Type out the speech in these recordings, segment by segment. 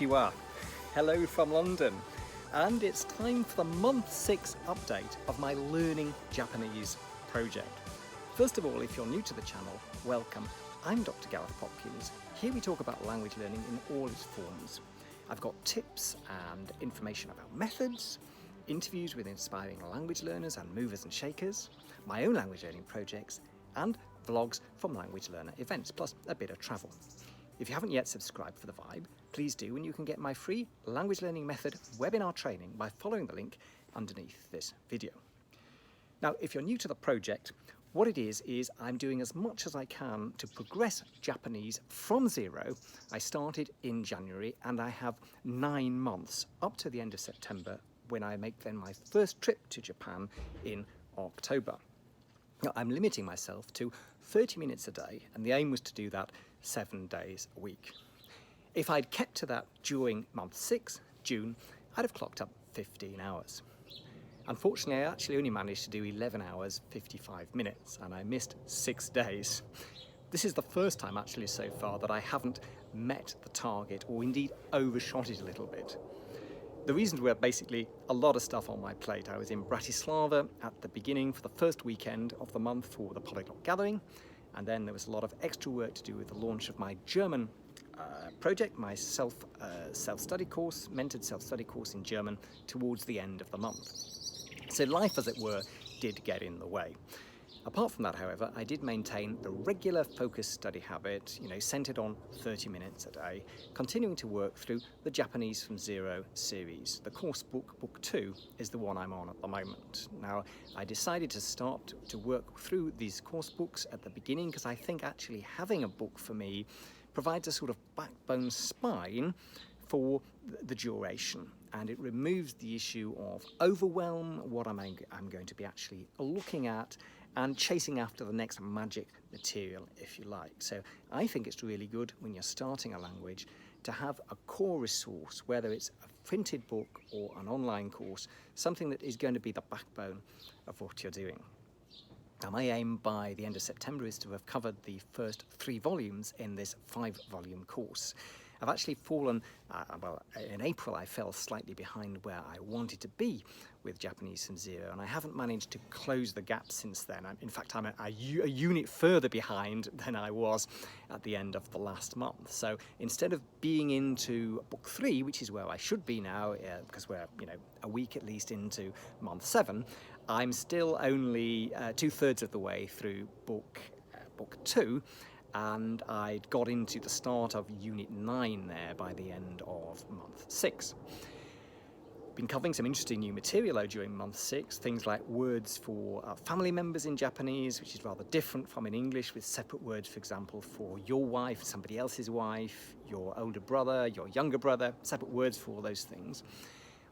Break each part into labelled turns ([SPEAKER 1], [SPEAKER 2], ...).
[SPEAKER 1] Konnichiwa. Hello from London. And it's time for the month 6 update of my Learning Japanese project. First of all, if you're new to the channel, welcome. I'm Dr. Gareth Popkins. Here we talk about language learning in all its forms. I've got tips and information about methods, interviews with inspiring language learners and movers and shakers, my own language learning projects, and vlogs from language learner events, plus a bit of travel. If you haven't yet subscribed for the vibe, please do, and you can get my free language learning method webinar training by following the link underneath this video. Now, if you're new to the project, what it is I'm doing as much as I can to progress Japanese from zero. I started in January and I have 9 months up to the end of September when I make then my first trip to Japan in October. Now, I'm limiting myself to 30 minutes a day, and the aim was to do that 7 days a week. If I'd kept to that during month 6, June, I'd have clocked up 15 hours. Unfortunately, I actually only managed to do 11 hours, 55 minutes, and I missed 6 days. This is the first time actually so far that I haven't met the target, or indeed overshot it a little bit. The reasons were basically a lot of stuff on my plate. I was in Bratislava at the beginning for the first weekend of the month for the Polyglot Gathering, and then there was a lot of extra work to do with the launch of my German project, my self-study course, mentored self-study course in German, towards the end of the month. So life, as it were, did get in the way. Apart from that, however, I did maintain the regular focused study habit, centered on 30 minutes a day, continuing to work through the Japanese from Zero series. The course book, book 2, is the one I'm on at the moment. Now, I decided to start to work through these course books at the beginning because I think actually having a book for me provides a sort of backbone spine for the duration, and it removes the issue of overwhelm, what I'm going to be actually looking at, and chasing after the next magic material, if you like. So I think it's really good when you're starting a language to have a core resource, whether it's a printed book or an online course, something that is going to be the backbone of what you're doing. Now, my aim by the end of September is to have covered the first 3 volumes in this 5-volume course. I've actually fallen, in April I fell slightly behind where I wanted to be with Japanese from Zero, and I haven't managed to close the gap since then. In fact, I'm a unit further behind than I was at the end of the last month. So instead of being into book 3, which is where I should be now, because we're a week at least into month 7, I'm still only 2/3 of the way through book 2. And I'd got into the start of Unit 9 there by the end of month 6. Been covering some interesting new material during month 6, things like words for family members in Japanese, which is rather different from in English, with separate words, for example, for your wife, somebody else's wife, your older brother, your younger brother, separate words for all those things.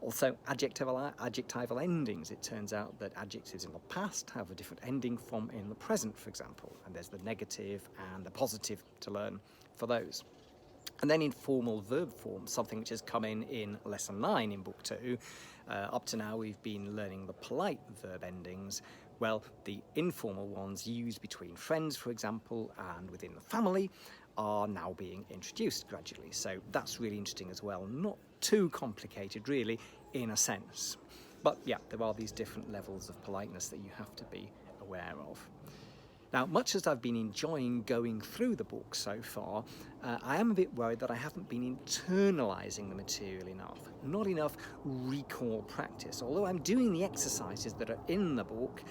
[SPEAKER 1] Also, adjectival endings. It turns out that adjectives in the past have a different ending from in the present, for example, and there's the negative and the positive to learn for those. And then informal verb form, something which has come in lesson 9 in book 2. Up to now we've been learning the polite verb endings. Well, the informal ones used between friends, for example, and within the family are now being introduced gradually. So that's really interesting as well. Not too complicated, really, in a sense. But yeah, there are these different levels of politeness that you have to be aware of. Now, much as I've been enjoying going through the book so far, I am a bit worried that I haven't been internalising the material enough. Not enough recall practice. Although I'm doing the exercises that are in the book,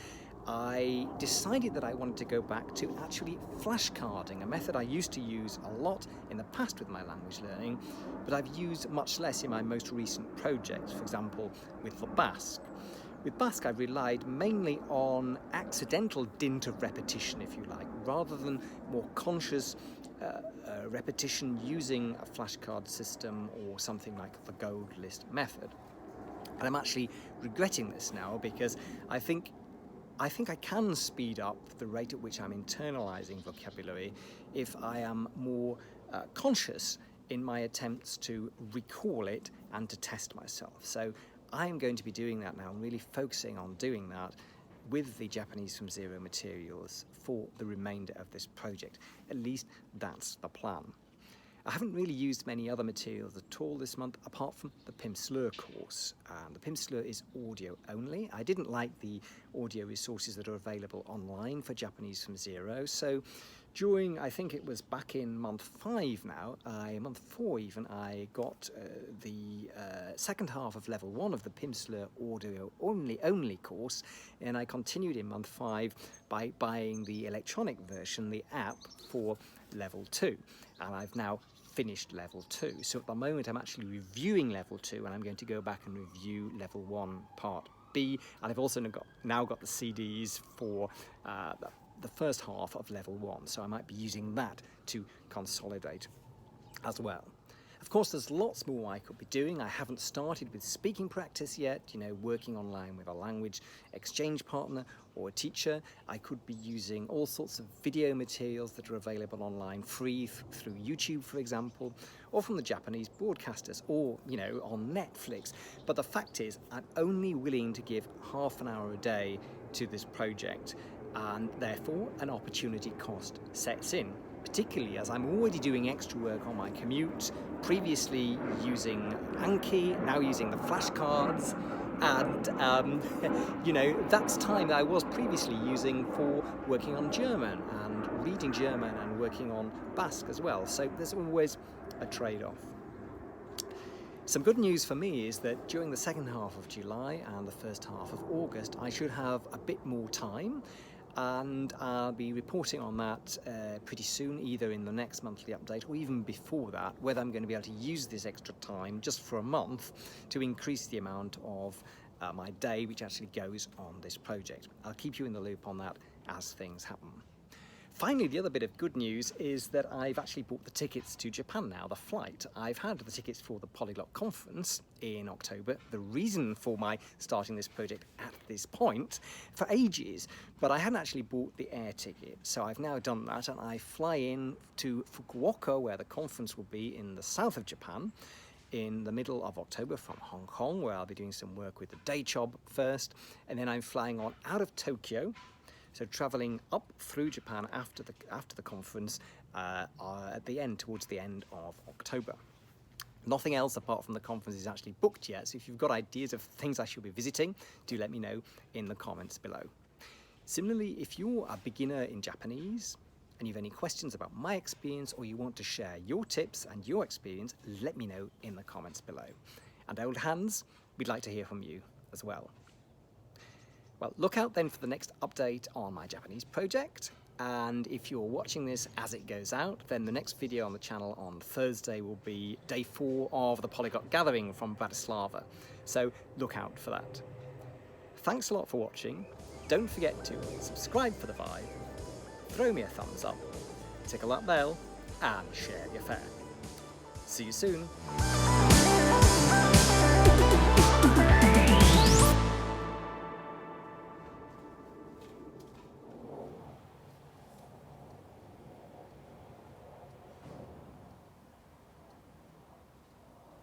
[SPEAKER 1] I decided that I wanted to go back to actually flashcarding, a method I used to use a lot in the past with my language learning, but I've used much less in my most recent projects, for example, with the Basque. With Basque, I've relied mainly on accidental dint of repetition, if you like, rather than more conscious repetition using a flashcard system or something like the gold list method. And I'm actually regretting this now because I think I can speed up the rate at which I'm internalising vocabulary if I am more conscious in my attempts to recall it and to test myself. So I'm going to be doing that now and really focusing on doing that with the Japanese from Zero materials for the remainder of this project. At least that's the plan. I haven't really used many other materials at all this month apart from the Pimsleur course. The Pimsleur is audio only. I didn't like the audio resources that are available online for Japanese from zero, so during, I think it was back in month 5 now, month 4 even, I got the second half of level 1 of the Pimsleur audio only course, and I continued in month 5 by buying the electronic version, the app, for level 2, and I've now finished level 2. So at the moment I'm actually reviewing level 2, and I'm going to go back and review level 1 part B, and I've also now got the CDs for the first half of level 1, so I might be using that to consolidate as well. Of course, there's lots more I could be doing. I haven't started with speaking practice yet, working online with a language exchange partner or a teacher. I could be using all sorts of video materials that are available online free through YouTube, for example, or from the Japanese broadcasters, or on Netflix. But the fact is, I'm only willing to give half an hour a day to this project, and therefore an opportunity cost sets in, particularly as I'm already doing extra work on my commute, previously using Anki, now using the flashcards, and that's time that I was previously using for working on German and reading German and working on Basque as well, so there's always a trade-off. Some good news for me is that during the second half of July and the first half of August I should have a bit more time, and I'll be reporting on that pretty soon, either in the next monthly update or even before that, whether I'm going to be able to use this extra time just for a month to increase the amount of my day which actually goes on this project. I'll keep you in the loop on that as things happen. Finally, the other bit of good news is that I've actually bought the tickets to Japan now, the flight. I've had the tickets for the Polyglot Conference in October, the reason for my starting this project at this point, for ages, but I hadn't actually bought the air ticket. So I've now done that, and I fly in to Fukuoka, where the conference will be in the south of Japan, in the middle of October from Hong Kong, where I'll be doing some work with the day job first, and then I'm flying on out of Tokyo, so travelling up through Japan after the conference at the end, towards the end of October. Nothing else apart from the conference is actually booked yet, so if you've got ideas of things I should be visiting, do let me know in the comments below. Similarly, if you're a beginner in Japanese and you have any questions about my experience, or you want to share your tips and your experience, let me know in the comments below. And old hands, we'd like to hear from you as well. Well, look out then for the next update on my Japanese project, and if you're watching this as it goes out, then the next video on the channel on Thursday will be day 4 of the Polyglot Gathering from Bratislava, so look out for that. Thanks a lot for watching. Don't forget to subscribe for the vibe, throw me a thumbs up, tickle that bell, and share your fare. See you soon.